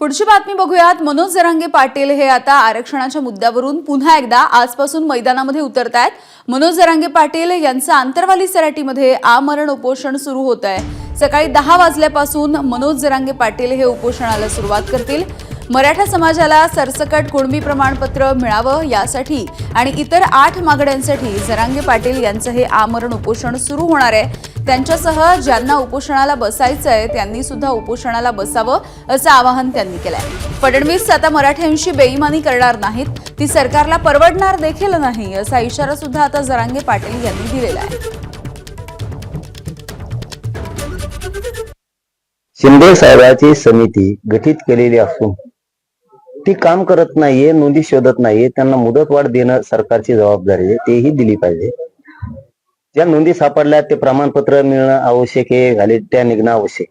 पुढची बातमी बघूयात। मनोज जरांगे पाटील हे आता आरक्षणाच्या मुद्द्यावरून पुन्हा एकदा आजपासून मैदानामध्ये उतरतायत। मनोज जरांगे पाटील यांचं आंतरवाली सराटीमध्ये आमरण उपोषण सुरू होत आहे। सकाळी 10 वाजल्यापासून मनोज जरांगे पाटील हे उपोषणाला सुरुवात करतील। मराठा समाजाला सरसकट कुणबी प्रमाणपत्र मिळावं यासाठी आणि इतर 8 मागण्यांसाठी जरांगे पाटील यांचं हे आमरण उपोषण सुरू होणार आहे। त्यांच्यासह ज्यांना उपोषणाला बसायचंय त्यांनी सुद्धा उपोषणाला बसावं असं आवाहन त्यांनी केलंय। फडणवीस आता मराठ्यांशी बेईमानी करणार नाहीत, ती सरकारला परवडणार देखील नाही असा इशारा सुद्धा आता जरांगे पाटील यांनी दिलेला आहे। शिंदे साहेबांची समिती गठीत केलेली असून ती काम करत नाहीये, नोंदी शोधत नाहीये। त्यांना मुदतवाढ देणं सरकारची जबाबदारी आहे, तेही दिली पाहिजे। ज्या नोंदी सापडल्या ते प्रमाणपत्र मिळणं आवश्यक आहे, व्हॅलिडिटी निघणं आवश्यक।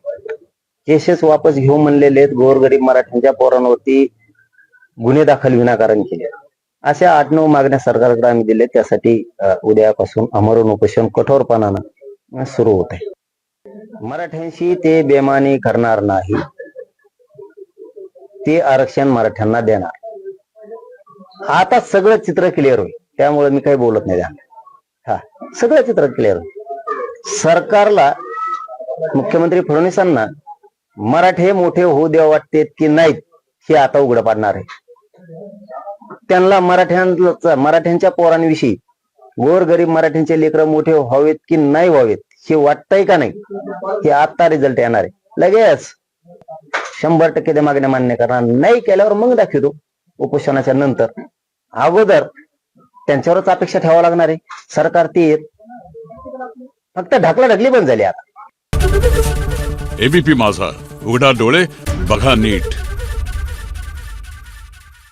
केसेस वापस घेऊ म्हणलेले गोरगरीब मराठ्यांच्या पोरांवरती गुन्हे दाखल विनाकारण केले। अशा 8-9 मागण्या सरकारकडे आम्ही दिले, त्यासाठी उद्यापासून आमरण उपोषण कठोरपणानं सुरू होत आहे। मराठ्यांशी ते बेमानी करणार नाही, ते आरक्षण मराठ्यांना देणार। आता सगळं चित्र क्लिअर होईल, त्यामुळे मी काही बोलत नाही। हा सगळं चित्र क्लिअर होईल। सरकारला, मुख्यमंत्री फडणवीसांना मराठे मोठे होऊ देव वाटते की नाहीत हे आता उघड पाडणार आहे। त्यांना मराठ्यांच्या पोरांविषयी, गोरगरीब मराठ्यांचे लेकरं मोठे व्हावेत की नाही व्हावेत हे वाटतंय का नाही, हे आता रिझल्ट येणार आहे। लगेच 100% ते मागण्या मान्य करणार नाही, केल्यावर मग दाखवतो उपोषणाच्या नंतर। अगोदर त्यांच्यावरच अपेक्षा ठेवावं लागणार आहे। सरकार ते फक्त ढकलाढकली बंद झाली आता। एबीपी माझा, उघडा डोळे बघा नीट।